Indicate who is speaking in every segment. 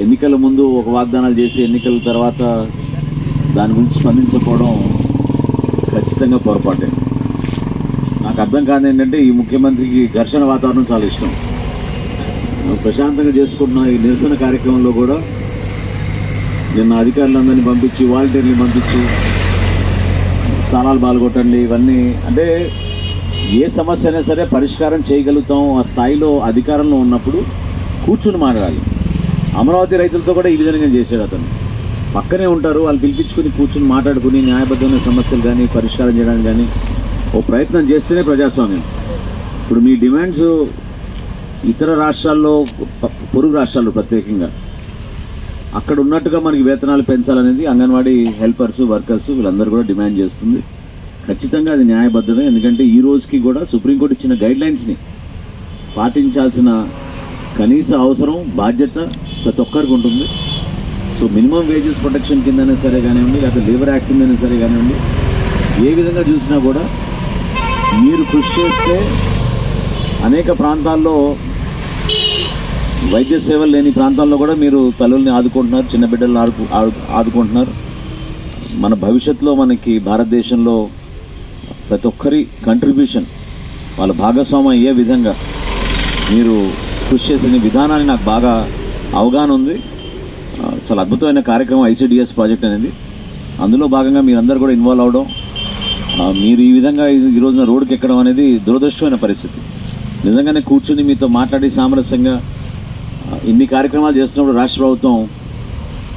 Speaker 1: ఎన్నికల ముందు ఒక వాగ్దానాలు చేసి ఎన్నికల తర్వాత దాని గురించి స్పందించకపోవడం ఖచ్చితంగా పొరపాటే. నాకు అర్థం కాదు ఏంటంటే ఈ ముఖ్యమంత్రికి ఘర్షణ వాతావరణం చాలా ఇష్టం. ప్రశాంతంగా చేసుకుంటున్న ఈ నిరసన కార్యక్రమంలో కూడా నిన్న అధికారులందరినీ పంపించి వాలంటీర్ని పంపించి స్థానాలు పాల్గొట్టండి ఇవన్నీ అంటే ఏ సమస్య అయినా సరే పరిష్కారం చేయగలుగుతాం ఆ స్థాయిలో అధికారంలో ఉన్నప్పుడు కూర్చుని మాట్లాడాలి. అమరావతి రైతులతో కూడా ఈ విధంగా చేశాడు అతను. పక్కనే ఉంటారు, వాళ్ళు పిలిపించుకుని కూర్చుని మాట్లాడుకుని న్యాయబద్ధమైన సమస్యలు కానీ పరిష్కారం చేయడానికి కానీ ఓ ప్రయత్నం చేస్తేనే ప్రజాస్వామ్యం. ఇప్పుడు మీ డిమాండ్స్ ఇతర రాష్ట్రాల్లో పొరుగు రాష్ట్రాల్లో ప్రత్యేకంగా అక్కడ ఉన్నట్టుగా మనకి వేతనాలు పెంచాలనేది అంగన్వాడీ హెల్పర్స్ వర్కర్స్ వీళ్ళందరూ కూడా డిమాండ్ చేస్తుంది. ఖచ్చితంగా అది న్యాయబద్ధమే. ఎందుకంటే ఈ రోజుకి కూడా సుప్రీంకోర్టు ఇచ్చిన గైడ్లైన్స్ని పాటించాల్సిన కనీస అవసరం బాధ్యత ప్రతి ఒక్కరికి ఉంటుంది. సో మినిమం వేజెస్ ప్రొటెక్షన్ కిందనే సరే కానివ్వండి, లేకపోతే లేబర్ యాక్ట్ కిందనే సరే కానివ్వండి, ఏ విధంగా చూసినా కూడా మీరు కృషి చేస్తే అనేక ప్రాంతాల్లో వైద్య సేవలు లేని ప్రాంతాల్లో కూడా మీరు తల్లుల్ని ఆదుకుంటున్నారు, చిన్న బిడ్డలను ఆదుకుంటున్నారు. మన భవిష్యత్తులో మనకి భారతదేశంలో ప్రతి ఒక్కరి కంట్రిబ్యూషన్ వాళ్ళ భాగస్వామ్యం అయ్యే విధంగా మీరు కృషి చేసిన విధానాన్ని నాకు బాగా అవగాహన ఉంది. చాలా అద్భుతమైన కార్యక్రమం ఐసిడిఎస్ ప్రాజెక్ట్ అనేది. అందులో భాగంగా మీరందరూ కూడా ఇన్వాల్వ్ అవడం, మీరు ఈ విధంగా ఈ రోజున రోడ్డుకి ఎక్కడం అనేది దురదృష్టమైన పరిస్థితి. నిజంగానే కూర్చుని మీతో మాట్లాడి సామరస్యంగా ఇన్ని కార్యక్రమాలు చేస్తున్నప్పుడు రాష్ట్ర ప్రభుత్వం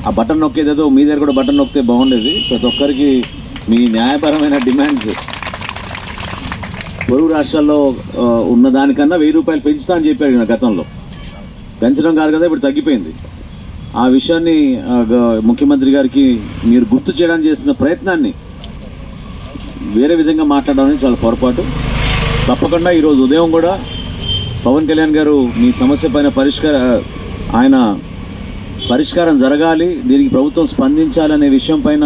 Speaker 1: ఆ బటన్ నొక్కేదేదో మీ దగ్గర కూడా బటన్ నొక్కితే బాగుండేది. ప్రతి ఒక్కరికి మీ న్యాయపరమైన డిమాండ్స్ పొరుగు రాష్ట్రాల్లో ఉన్న దానికన్నా 1000 రూపాయలు పెంచుతా అని చెప్పాడు నా గతంలో. పెంచడం కాదు కదా, ఇప్పుడు తగ్గిపోయింది. ఆ విషయాన్ని ముఖ్యమంత్రి గారికి మీరు గుర్తు చేయడానికి చేసిన ప్రయత్నాన్ని వేరే విధంగా మాట్లాడడం అనేది చాలా పొరపాటు. తప్పకుండా ఈరోజు ఉదయం కూడా పవన్ కళ్యాణ్ గారు మీ సమస్య పైన పరిష్కారం జరగాలి, దీనికి ప్రభుత్వం స్పందించాలనే విషయం పైన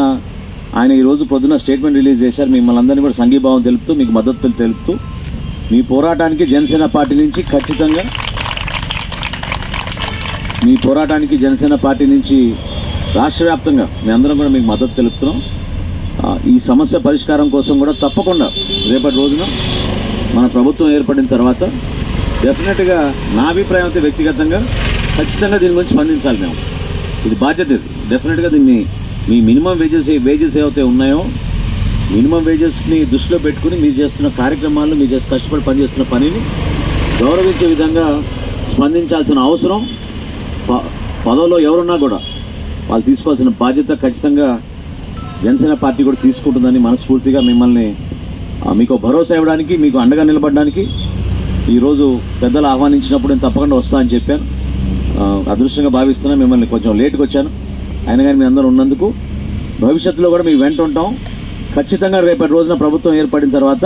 Speaker 1: ఆయన ఈరోజు పొద్దున స్టేట్మెంట్ రిలీజ్ చేశారు. మిమ్మల్ని అందరినీ కూడా సంఘీభావం తెలుపుతూ మీకు మద్దతు తెలుపుతూ మీ పోరాటానికి జనసేన పార్టీ నుంచి ఖచ్చితంగా రాష్ట్ర వ్యాప్తంగా మేమందరం కూడా మీకు మద్దతు తెలుపుతున్నాం. ఈ సమస్య పరిష్కారం కోసం కూడా తప్పకుండా రేపటి రోజున మన ప్రభుత్వం ఏర్పడిన తర్వాత డెఫినెట్గా నా అభిప్రాయం అయితే వ్యక్తిగతంగా ఖచ్చితంగా దీని గురించి స్పందించాలి. మేము ఇది బాధ్యత. ఇది డెఫినెట్గా దీన్ని మీ మినిమం వేజెస్ ఏవైతే ఉన్నాయో మినిమం వేజెస్ని దృష్టిలో పెట్టుకుని మీరు చేస్తున్న కార్యక్రమాలు, మీరు కష్టపడి పనిచేస్తున్న పనిని గౌరవించే విధంగా స్పందించాల్సిన అవసరం పదవిలో ఎవరున్నా కూడా వాళ్ళు తీసుకోవాల్సిన బాధ్యత ఖచ్చితంగా జనసేన పార్టీ కూడా తీసుకుంటుందని మనస్ఫూర్తిగా మిమ్మల్ని మీకు భరోసా ఇవ్వడానికి, మీకు అండగా నిలబడడానికి ఈరోజు పెద్దలు ఆహ్వానించినప్పుడు నేను తప్పకుండా వస్తా అని చెప్పాను. అదృష్టంగా భావిస్తున్నా. మిమ్మల్ని కొంచెం లేట్గా వచ్చాను, అయినా కానీ మీ అందరూ ఉన్నందుకు భవిష్యత్తులో కూడా మీ వెంట ఉంటాం. ఖచ్చితంగా రేపటి రోజున ప్రభుత్వం ఏర్పడిన తర్వాత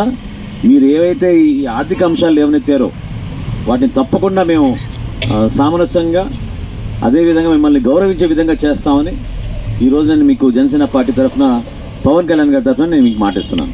Speaker 1: మీరు ఏవైతే ఈ ఆర్థిక అంశాలు లేవనెత్తారో వాటిని తప్పకుండా మేము సామరస్యంగా అదేవిధంగా మిమ్మల్ని గౌరవించే విధంగా చేస్తామని ఈరోజు నేను మీకు జనసేన పార్టీ తరఫున పవన్ కళ్యాణ్ గారి తరఫున నేను మీకు మాటిస్తున్నాను.